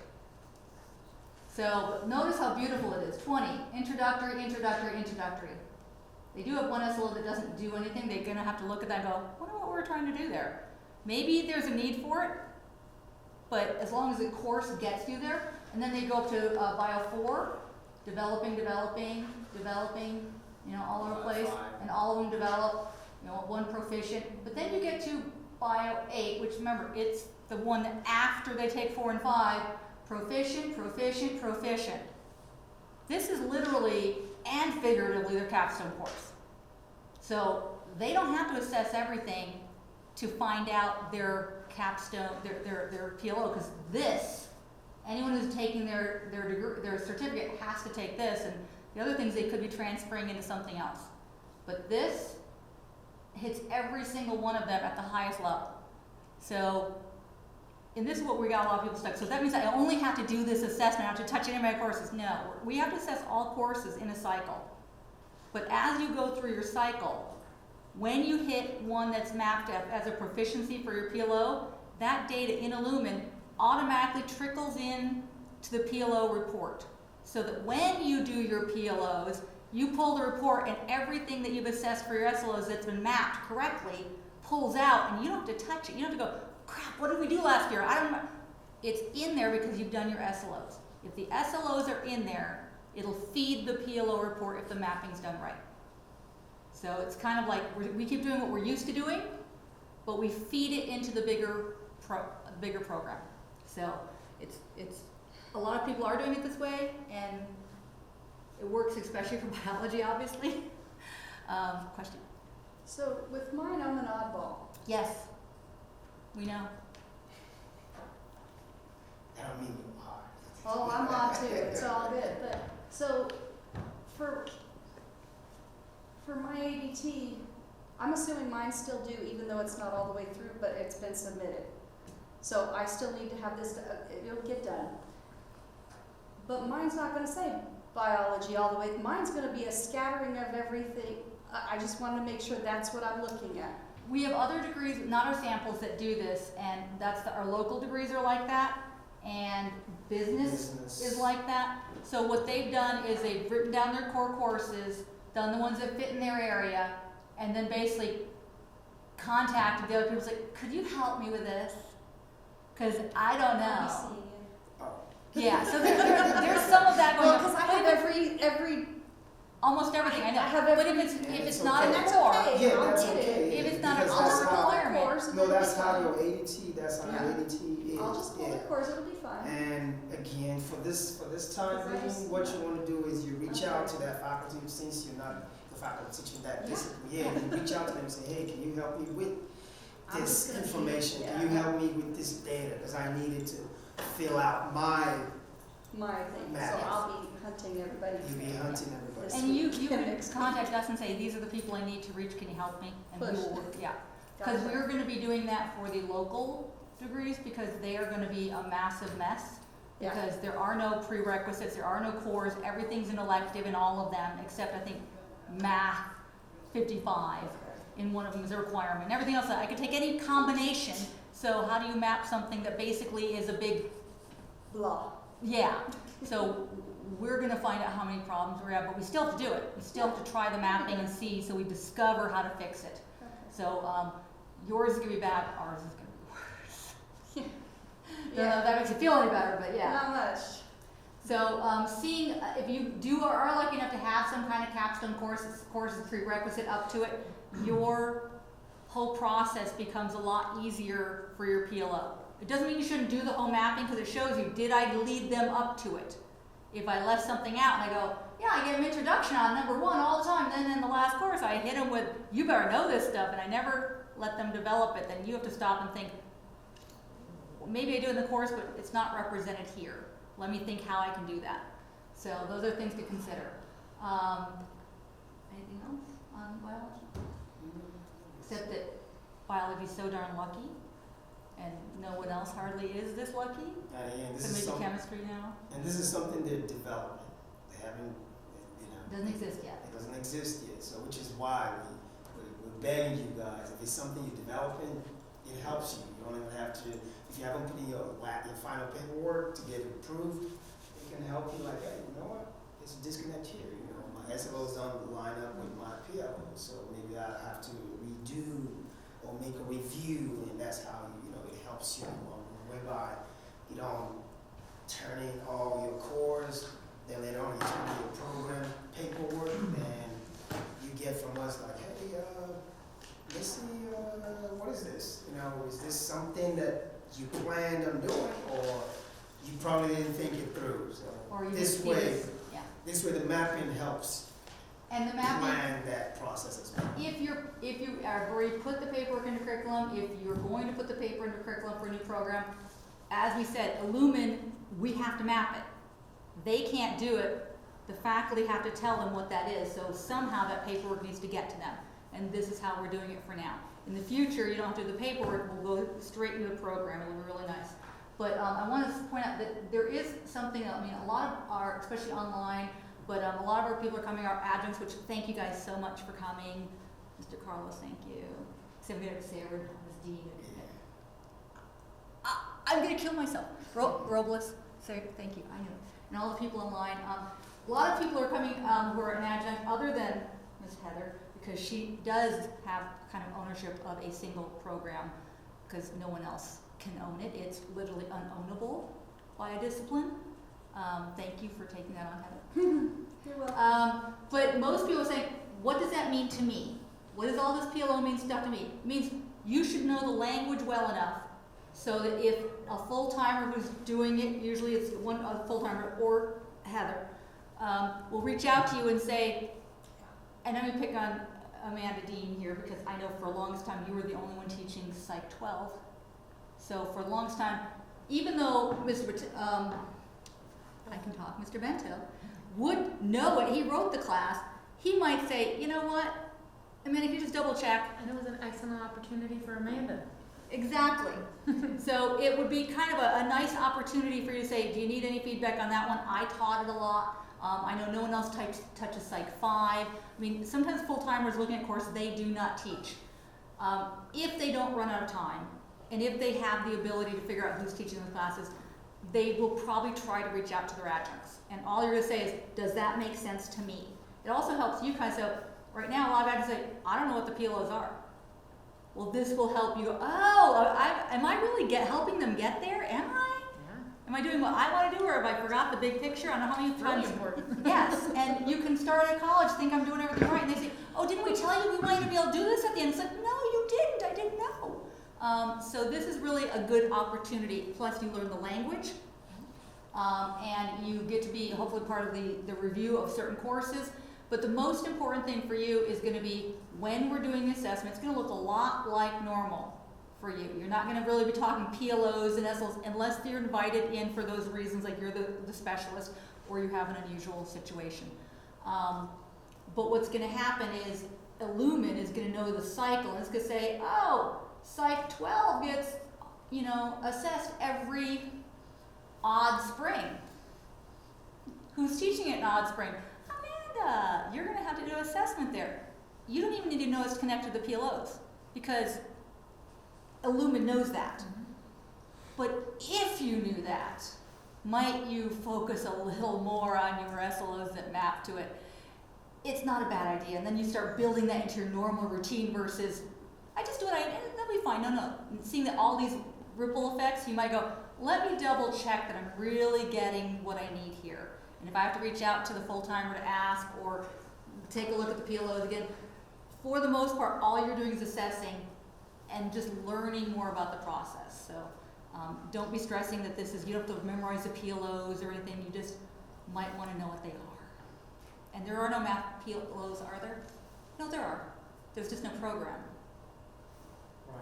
Speaker 2: So notice how beautiful it is. 20, introductory, introductory, introductory. They do have one SLO that doesn't do anything. They're gonna have to look at that and go, I wonder what we're trying to do there. Maybe there's a need for it, but as long as the course gets you there, and then they go up to Bio 4, developing, developing, developing, you know, all over the place, and all of them develop, you know, 1 proficient. But then you get to Bio 8, which remember, it's the one that after they take 4 and 5, proficient, proficient, proficient. This is literally and figuratively their capstone course. So they don't have to assess everything to find out their capstone, their PLO, because this, anyone who's taking their degree, their certificate has to take this, and the other things they could be transferring into something else. But this hits every single one of them at the highest level. So, and this is what we got a lot of people stuck. So that means I only have to do this assessment, I have to touch any of my courses. No, we have to assess all courses in a cycle. But as you go through your cycle, when you hit one that's mapped as a proficiency for your PLO, that data in Illumin automatically trickles in to the PLO report. So that when you do your PLOs, you pull the report and everything that you've assessed for your SLOs that's been mapped correctly pulls out, and you don't have to touch it. You don't have to go, crap, what did we do last year? I don't know. It's in there because you've done your SLOs. If the SLOs are in there, it'll feed the PLO report if the mapping's done right. So it's kind of like we keep doing what we're used to doing, but we feed it into the bigger program. So it's a lot of people are doing it this way, and it works especially for biology, obviously. Question?
Speaker 8: So with mine, I'm an oddball.
Speaker 2: Yes, we know.
Speaker 1: I don't mean you are.
Speaker 8: Oh, I'm odd too, it's all good, but, so, for my ADT, I'm assuming mine still due, even though it's not all the way through, but it's been submitted. So I still need to have this, it'll get done. But mine's not gonna say biology all the way, mine's gonna be a scattering of everything. I just wanna make sure that's what I'm looking at.
Speaker 2: We have other degrees, not our samples, that do this, and our local degrees are like that, and business is like that. So what they've done is they've written down their core courses, done the ones that fit in their area, and then basically contacted the other people, like, could you help me with this? Because I don't
Speaker 8: I'll be
Speaker 2: know.
Speaker 8: seeing it.
Speaker 2: Yeah, so there's some of that going
Speaker 8: Well,
Speaker 2: on.
Speaker 8: because I have every,
Speaker 2: almost everything, I know.
Speaker 8: I have
Speaker 2: But
Speaker 8: every-
Speaker 2: if it's
Speaker 1: And
Speaker 2: not a
Speaker 8: and that's
Speaker 2: core,
Speaker 8: okay.
Speaker 1: Yeah,
Speaker 8: I'll
Speaker 1: that's
Speaker 8: get it.
Speaker 1: okay.
Speaker 2: if it's not a
Speaker 1: because
Speaker 8: I'll
Speaker 1: that's
Speaker 8: just
Speaker 1: how-
Speaker 8: pull the
Speaker 2: requirement.
Speaker 8: course and
Speaker 1: No,
Speaker 8: it'll be
Speaker 1: that's how
Speaker 8: fine.
Speaker 1: your ADT, that's how
Speaker 8: Yeah.
Speaker 1: your ADT is.
Speaker 8: I'll just pull the
Speaker 1: yeah.
Speaker 8: course, it'll be fine.
Speaker 1: And again, for this time
Speaker 8: Because I
Speaker 1: being,
Speaker 8: just-
Speaker 1: what you want to do is you reach
Speaker 8: Okay.
Speaker 1: out to that faculty, since you're not the faculty teaching that
Speaker 8: Yeah.
Speaker 1: discipline. Yeah, you reach out to them and say, hey, can you help me with
Speaker 8: I'm
Speaker 1: this
Speaker 8: just gonna-
Speaker 1: information?
Speaker 8: yeah.
Speaker 1: Can you help me with this data? Because I needed to fill out my,
Speaker 8: My thing, so
Speaker 1: Math.
Speaker 8: I'll be hunting everybody.
Speaker 1: you be hunting everybody.
Speaker 8: This
Speaker 2: and you
Speaker 8: week.
Speaker 2: can
Speaker 8: Next week.
Speaker 2: contact us and say, these are the people I need to reach, can you help me? And we
Speaker 8: Push.
Speaker 2: will work, yeah. Because
Speaker 8: Gotcha.
Speaker 2: we're gonna be doing that for the local degrees, because they are gonna be a massive mess.
Speaker 8: Yeah.
Speaker 2: Because there are no prerequisites, there are no cores, everything's an elective in all of them, except I think math 55 in one of them is a requirement. Everything else, I could take any combination, so how do you map something that basically is a big
Speaker 8: Blah.
Speaker 2: Yeah, so we're gonna find out how many problems we have, but we still have to do it. We still have to try the mapping and see, so we discover how to fix it. So, yours is gonna be bad, ours is gonna be worse. Don't know if that makes you feel any better, but yeah.
Speaker 8: Not much.
Speaker 2: So, seeing, if you are lucky enough to have some kind of capstone course is prerequisite up to it, your whole process becomes a lot easier for your PLO. It doesn't mean you shouldn't do the whole mapping, because it shows you, did I lead them up to it? If I left something out and I go, yeah, I get them introduction on number 1 all the time, then in the last course I hit them with, you better know this stuff, and I never let them develop it, then you have to stop and think, well, maybe I do in the course, but it's not represented here. Let me think how I can do that. So those are things to consider. Anything else on biology? Except that biology's so darn lucky, and no one else hardly is this lucky.
Speaker 1: And this
Speaker 2: So
Speaker 1: is
Speaker 2: maybe
Speaker 1: something,
Speaker 2: chemistry now
Speaker 1: and this is something they're developing. They haven't,
Speaker 2: doesn't exist yet.
Speaker 1: it doesn't exist yet, so which is why we're begging you guys, if it's something you're developing, it helps you. You don't even have to, if you haven't put in your final paperwork to get it approved, it can help you like, hey, you know what, there's a disconnect here, you know, my SLOs don't line up with my PLO, so maybe I have to redo or make a review, and that's how, you know, it helps you along, whereby you don't turn in all your cores, then later on you turn in your program paperwork, and you get from us like, hey, let's see, what is this? You know, is this something that you planned on doing, or you probably didn't think it through? So
Speaker 2: Or you
Speaker 1: this
Speaker 2: just see
Speaker 1: way,
Speaker 2: this, yeah.
Speaker 1: this way the mapping helps
Speaker 2: And the mapping,
Speaker 1: plan that process as well.
Speaker 2: if you have already put the paperwork into curriculum, if you're going to put the paper into curriculum for a new program, as we said, Illumin, we have to map it. They can't do it. The faculty have to tell them what that is. So somehow that paperwork needs to get to them. And this is how we're doing it for now. In the future, you don't have to do the paperwork. We'll go straight into the program. It'll be really nice. But I want to point out that there is something, I mean, a lot of our, especially online, but a lot of our people are coming, our adjuncts, which thank you guys so much for coming. Mr. Carlos, thank you. Except we got Sarah, Ms. Dean. I'm going to kill myself. Robles, Sarah, thank you. I know. And all the people online. A lot of people are coming who are an adjunct other than Ms. Heather, because she does have kind of ownership of a single program, because no one else can own it. It's literally unownable by a discipline. Thank you for taking that on, Heather.
Speaker 8: You're welcome.
Speaker 2: But most people are saying, what does that mean to me? What does all this PLO mean stuff to me? It means you should know the language well enough so that if a full-timer who's doing it, usually it's a full-timer or Heather, will reach out to you and say, and I'm going to pick on Amanda Dean here, because I know for the longest time you were the only one teaching Psych 12. So for the longest time, even though I can talk, Mr. Bento would know it, he wrote the class, he might say, you know what, Amanda, if you just double check.
Speaker 7: And it was an excellent opportunity for Amanda.
Speaker 2: Exactly. So it would be kind of a nice opportunity for you to say, do you need any feedback on that one? I taught it a lot. I know no one else touches Psych 5. I mean, sometimes full-timers looking at courses they do not teach. If they don't run out of time, and if they have the ability to figure out who's teaching the classes, they will probably try to reach out to their adjuncts. And all you're going to say is, does that make sense to me? It also helps you kind of say, right now a lot of adjuncts say, I don't know what the PLOs are. Well, this will help you go, oh, am I really helping them get there? Am I?
Speaker 7: Yeah.
Speaker 2: Am I doing what I want to do, or have I forgot the big picture? I don't know how many times.
Speaker 7: Really important.
Speaker 2: Yes, and you can start at college, think I'm doing everything right, and they say, oh, didn't we tell you we want you to be able to do this at the end? It's like, no, you didn't, I didn't know. So this is really a good opportunity, plus you learn the language, and you get to be hopefully part of the review of certain courses. But the most important thing for you is going to be when we're doing the assessment, it's going to look a lot like normal for you. You're not going to really be talking PLOs and SLs unless you're invited in for those reasons, like you're the specialist or you have an unusual situation. But what's going to happen is Illumin is going to know the cycle, and it's going to say, oh, Psych 12 gets, assessed every odd spring. Who's teaching it in odd spring? Amanda, you're going to have to do an assessment there. You don't even need to know it's connected to the PLOs, because Illumin knows that.
Speaker 7: Mm-hmm.
Speaker 2: But if you knew that, might you focus a little more on your SLOs that map to it? It's not a bad idea, and then you start building that into your normal routine versus, I just do it, that'll be fine, no. And seeing that all these ripple effects, you might go, let me double check that I'm really getting what I need here. And if I have to reach out to the full-timer to ask, or take a look at the PLOs again, for the most part, all you're doing is assessing and just learning more about the process. So don't be stressing that this is, you don't have to memorize the PLOs or anything, you just might want to know what they are. And there are no math PLOs, are there? No, there are. There's just no program.
Speaker 9: Right.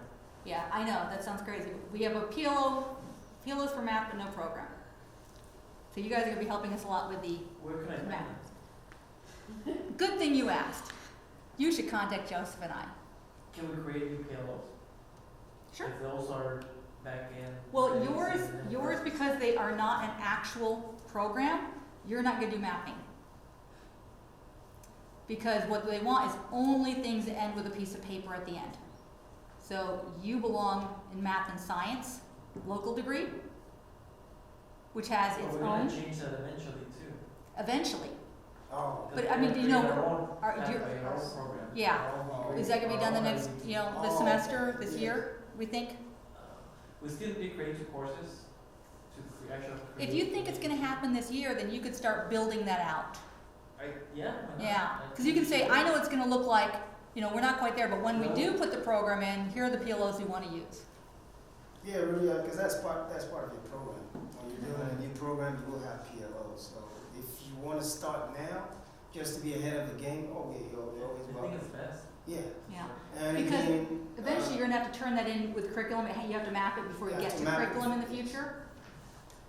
Speaker 2: Yeah, I know, that sounds crazy. We have a PLOs for math, but no program. So you guys are gonna be helping us a lot with the
Speaker 9: Where can I find
Speaker 2: math.
Speaker 9: it?
Speaker 2: Good thing you asked. You should contact Joseph and I.
Speaker 9: Can we create new PLOs?
Speaker 2: Sure.
Speaker 9: If those are back in.
Speaker 2: Well,
Speaker 9: then
Speaker 2: yours because they are not an actual program, you're not gonna do mapping. Because what they want is only things that end with a piece of paper at the end. So you belong in math and science, local degree, which has
Speaker 9: But
Speaker 2: its
Speaker 9: we're gonna
Speaker 2: own,
Speaker 9: change that eventually too.
Speaker 2: eventually.
Speaker 1: Oh.
Speaker 2: But, I mean, do you know,
Speaker 9: Our own
Speaker 2: are- do you-
Speaker 9: pathway, our own program.
Speaker 2: Yeah.
Speaker 1: Oh,
Speaker 2: Is that gonna be done the next,
Speaker 1: oh,
Speaker 2: you know, this
Speaker 1: oh,
Speaker 2: semester, this
Speaker 1: yeah.
Speaker 2: year, we think?
Speaker 9: We still be creating courses to actually create.
Speaker 2: If you think it's gonna happen this year, then you could start building that out.
Speaker 9: Yeah, why not?
Speaker 2: Yeah, because you can say, I know it's gonna look like, you know, we're not quite there, but when we do put the program in, here are the PLOs we wanna use.
Speaker 1: Yeah, really, because that's part of your program. When you're doing a new program, you will have PLOs. So if you want to start now, just to be ahead of the game, oh yeah, you're always
Speaker 9: I think
Speaker 1: welcome.
Speaker 9: it's best.
Speaker 1: Yeah,
Speaker 2: Yeah.
Speaker 1: and
Speaker 2: Because
Speaker 1: again,
Speaker 2: Eventually, you're gonna have to turn that in with curriculum, you have to map it before you
Speaker 1: You have
Speaker 2: get
Speaker 1: to
Speaker 2: to
Speaker 1: map it.
Speaker 2: curriculum in the future.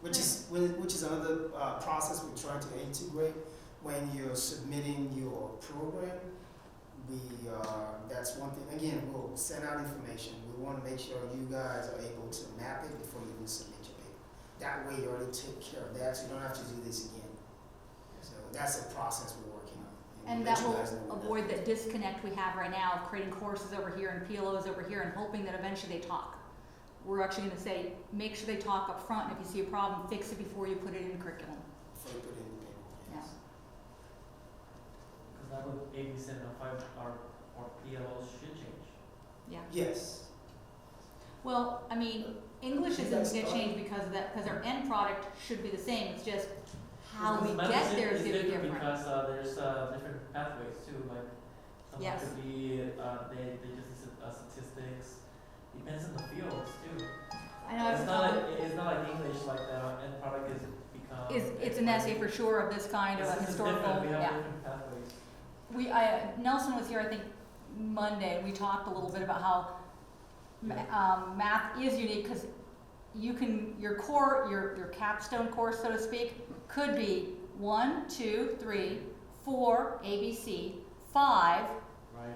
Speaker 1: which is another process we're trying to integrate when you're submitting your program. That's one thing. Again, we'll send out information. We want to make sure you guys are able to map it before you even submit your paper. That way, you already took care of that, so you don't have to do this again. So that's a process we're working on.
Speaker 2: And
Speaker 1: we'll
Speaker 2: that
Speaker 1: let you
Speaker 2: will
Speaker 1: guys know when
Speaker 2: avoid that disconnect we have right now of creating courses over here and PLOs over here and hoping that eventually they talk. We're actually gonna say, make sure they talk up front, and if you see a problem, fix it before you put it in curriculum.
Speaker 1: before you put it in the paper. Yes.
Speaker 9: Because that would 8705, our PLOs should change.
Speaker 2: Yeah.
Speaker 1: Yes.
Speaker 2: Well, I mean, English isn't gonna change because of that, because our end product should be the same, it's just how we
Speaker 9: Because
Speaker 2: get there is
Speaker 9: math
Speaker 2: gonna be different.
Speaker 9: Because there's different pathways too, like some
Speaker 2: Yes.
Speaker 9: could be, they just use statistics, depends on the fields too.
Speaker 2: I know,
Speaker 9: It's not like English, like the end product is become.
Speaker 2: it's an essay for sure of this kind of a
Speaker 9: This is
Speaker 2: historical,
Speaker 9: different. We have
Speaker 2: yeah.
Speaker 9: different pathways.
Speaker 2: Nelson was here, I think, Monday, we talked a little bit about how math is unique, because you can, your capstone course, so to speak, could be 1, 2, 3, 4, ABC, 5,
Speaker 9: Right.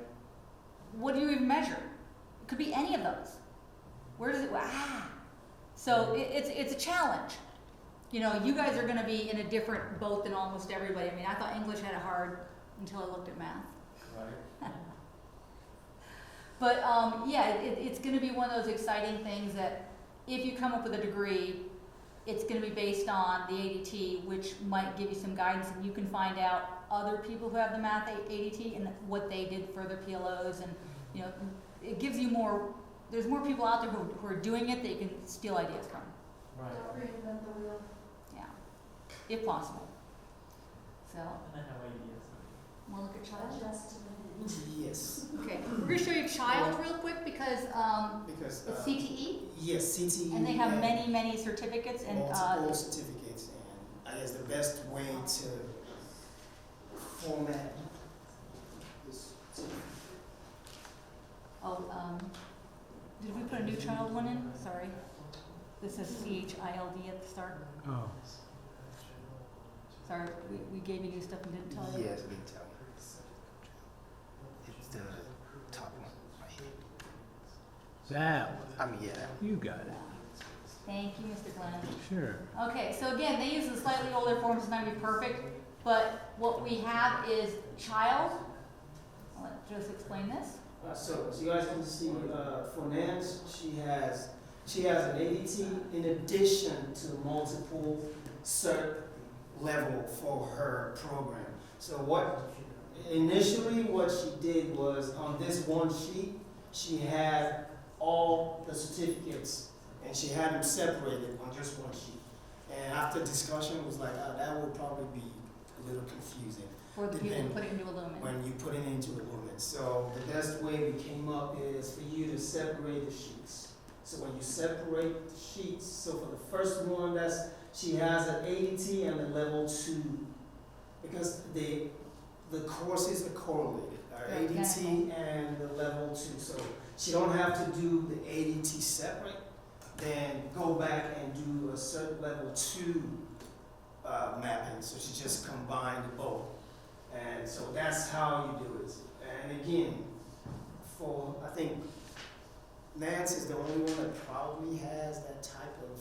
Speaker 2: what do you even measure? It could be any of those. Where does it, So it's a challenge. You know, you guys are gonna be in a different boat than almost everybody. I mean, I thought English had it hard until I looked at math.
Speaker 9: Right.
Speaker 2: But yeah, it's going to be one of those exciting things that if you come up with a degree, it's going to be based on the ADT, which might give you some guidance, and you can find out other people who have the math ADT and what they did for their PLOs, and you know, it gives you more. There's more people out there who are doing it that you can steal ideas from.
Speaker 9: Right.
Speaker 8: Reinvent the wheel.
Speaker 2: Yeah, if possible. So
Speaker 9: And I have ideas.
Speaker 2: we'll look at child.
Speaker 1: Yes.
Speaker 2: Okay, we're going to show you child real quick because
Speaker 1: Because
Speaker 2: it's CTE.
Speaker 1: yes, CTE.
Speaker 2: And they have many certificates and
Speaker 1: multiple certificates, and I guess the best way to format this.
Speaker 2: did we put a new child one in? Sorry. This says CHILD at the start.
Speaker 6: Oh,
Speaker 2: Sorry, we gave you new stuff and didn't tell you.
Speaker 1: Yes, I didn't tell you. It's the top one right here.
Speaker 6: that one.
Speaker 1: I mean, yeah.
Speaker 6: You got it.
Speaker 2: Thank you, Mr. Glenn.
Speaker 6: Sure.
Speaker 2: Okay, so again, they use the slightly older forms, it's not gonna be perfect, but what we have is child. I'll let Joseph explain this.
Speaker 1: So you guys can see for Nance, she has an ADT in addition to multiple cert level for her program. So initially what she did was on this one sheet, she had all the certificates and she had them separated on just one sheet. And after discussion, it was like, that would probably be a little confusing
Speaker 2: For the people who
Speaker 1: Depend-
Speaker 2: put it into Lumen.
Speaker 1: when you put it into a Lumen. So the best way we came up is for you to separate the sheets. So when you separate the sheets, so for the first one, she has an ADT and a level 2, because the courses are correlated,
Speaker 2: They're
Speaker 1: ADT and the level 2. So she don't have to do the ADT separate, then go back and do a certain level 2 mapping. So she just combined both. And so that's how you do it. And again, I think Nance is the only one that probably has that type of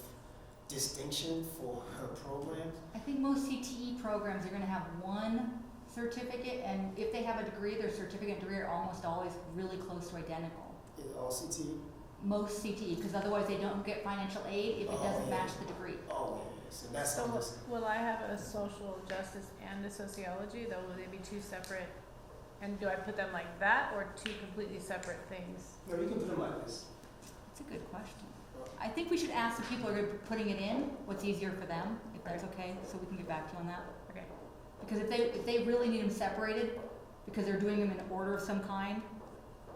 Speaker 1: distinction for her program.
Speaker 2: I think most CTE programs are gonna have one certificate, and if they have a degree, their certificate and degree are almost always really close to identical.
Speaker 1: Is it all CT?
Speaker 2: Most CTE, because otherwise they don't get financial aid if it
Speaker 1: Oh,
Speaker 2: doesn't
Speaker 1: yeah.
Speaker 2: match the degree.
Speaker 1: Oh, yeah. So that's
Speaker 7: So
Speaker 1: how
Speaker 7: will,
Speaker 1: this.
Speaker 7: will I have a social justice and a sociology, though, will they be two separate? And do I put them like that, or two completely separate things?
Speaker 1: No, you can put them like this.
Speaker 2: That's a good question. I think we should ask the people who are putting it in, what's easier for them, if that's okay, so we can get back to you on that.
Speaker 7: Okay.
Speaker 2: Because if they really need them separated, because they're doing them in order of some kind,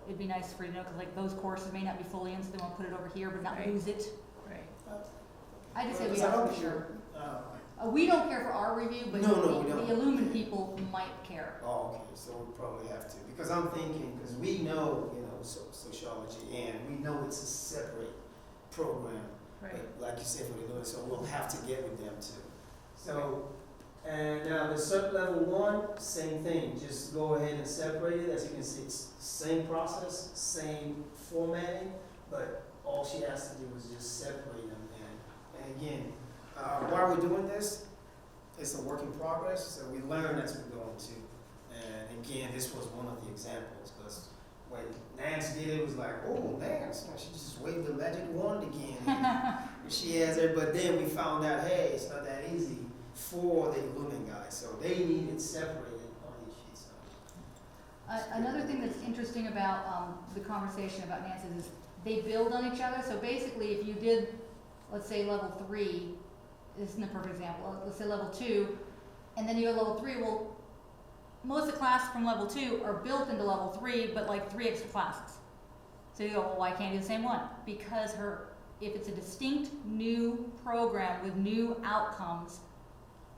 Speaker 2: it'd be nice for you to know, because like those courses may not be fully in, so they won't put it over here, but not
Speaker 7: Right.
Speaker 2: lose it.
Speaker 7: Right.
Speaker 2: I just say we
Speaker 1: Because I
Speaker 2: don't
Speaker 1: don't
Speaker 2: for sure.
Speaker 1: care.
Speaker 2: We don't care for our review, but
Speaker 1: No, we don't.
Speaker 2: the Illumin people might care.
Speaker 1: Oh, okay, so we probably have to, because I'm thinking, because we know, sociology, and we know it's a separate program.
Speaker 7: Right.
Speaker 1: But like you said, for the Lewis, so we'll have to get with them too. So, and now the cert level 1, same thing, just go ahead and separate it. As you can see, it's same process, same formatting, but all she has to do is just separate them. And again, while we're doing this, it's a work in progress, so we learn as we go into. And again, this was one of the examples, because when Nance did it, it was like, oh, Nance, she just waved the magic wand again. And she has it, but then we found out, hey, it's not that easy for the Illumin guys, so they need it separated on each sheet. So.
Speaker 2: Another thing that's interesting about the conversation about Nance's is they build on each other. So basically, if you did, let's say level 3, this isn't a perfect example, let's say level 2, and then you go level 3, well, most of the classes from level 2 are built into level 3, but like 3 extra classes. So you go, well, why can't you do the same one? Because if it's a distinct new program with new outcomes,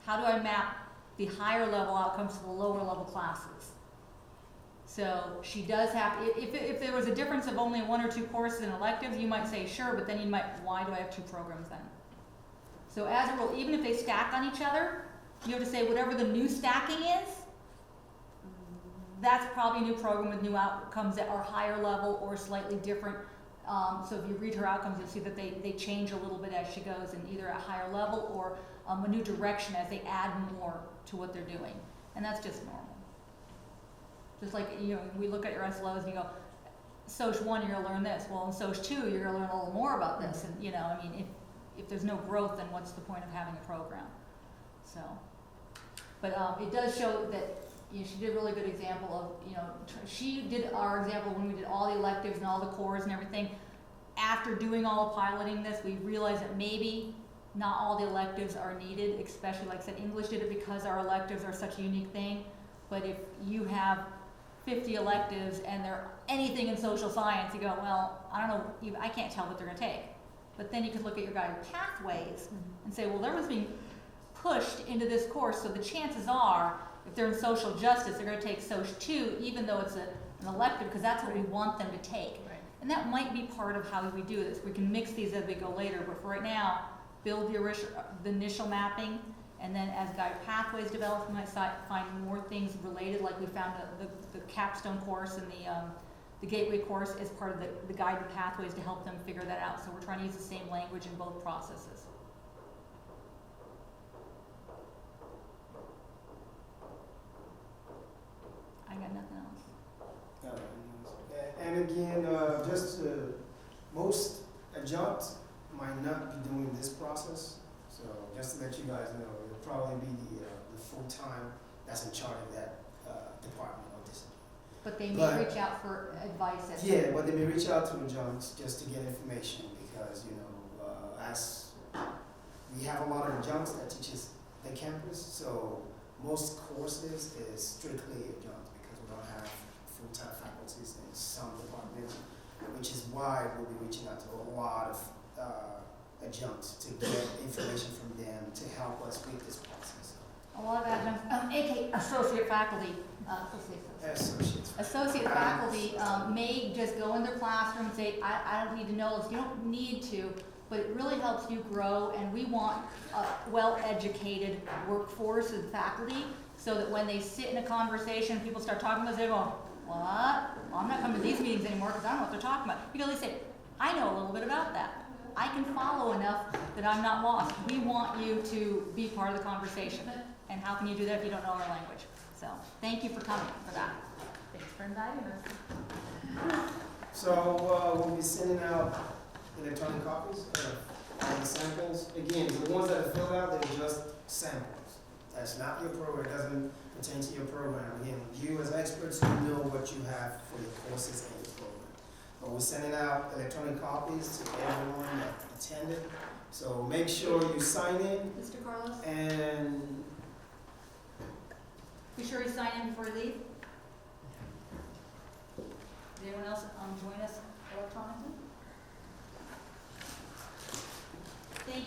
Speaker 2: how do I map the higher level outcomes to the lower level classes? So she does have, if there was a difference of only 1 or 2 courses and electives, you might say sure, but then you might, why do I have 2 programs then? So as a rule, even if they stack on each other, you have to say whatever the new stacking is, that's probably a new program with new outcomes that are higher level or slightly different. So if you read her outcomes, you'll see that they change a little bit as she goes in either a higher level or a new direction as they add more to what they're doing. And that's just normal. Just like, we look at your SLOs and you go, SOC 1, you're gonna learn this. Well, in SOC 2, you're gonna learn a little more about this. And, if there's no growth, then what's the point of having a program? So, but it does show that, she did a really good example of, she did our example when we did all the electives and all the cores and everything. After doing all the piloting this, we realized that maybe not all the electives are needed, especially like I said, English did it because our electives are such a unique thing. But if you have 50 electives and they're anything in social science, you go, well, I don't know, I can't tell what they're gonna take. But then you could look at your guided pathways and say, well, they're what's being pushed into this course, so the chances are, if they're in social justice, they're gonna take SOC 2, even though it's an elective, because that's what we want them to take.
Speaker 7: Right.
Speaker 2: And that might be part of how we do this. We can mix these as we go later, but for right now, build the initial mapping, and then as guided pathways develop, we might find more things related, like we found the capstone course and the gateway course as part of the guided pathways to help them figure that out. So we're trying to use the same language in both processes. I got nothing else.
Speaker 1: And again, most adjuncts might not be doing this process. So just to let you guys know, it'll probably be the full-time that's in charge of that department or discipline.
Speaker 2: But they may
Speaker 1: But-
Speaker 2: reach out for advice as.
Speaker 1: Yeah, but they may reach out to adjuncts just to get information because, as we have a lot of adjuncts that teaches the campus, so most courses is strictly adjunct because we don't have full-time faculties in some departments, which is why we'll be reaching out to a lot of adjuncts to get information from them to help us with this process.
Speaker 2: A lot of adjuncts, aka associate faculty, associate faculty, may just go in their classroom and say, I don't need to know this. You don't need to, but it really helps you grow, and we want a well-educated workforce of faculty, so that when they sit in a conversation, people start talking about it, they go, what? Well, I'm not coming to these meetings anymore because I don't know what they're talking about. You can at least say, I know a little bit about that. I can follow enough that I'm not lost. We want you to be part of the conversation. And how can you do that if you don't know our language? So, thank you for coming for that.
Speaker 7: Thanks for inviting us.
Speaker 1: So we'll be sending out electronic copies of all the samples. Again, the ones that are filled out, they're just samples. That's not your program, it doesn't pertain to your program. Again, you as experts, you know what you have for your courses and your program. But we're sending out electronic copies to everyone that attended. So make sure you sign in
Speaker 2: Mr. Carlos,
Speaker 1: and
Speaker 2: be sure you sign in before you leave. Did anyone else join us electronically?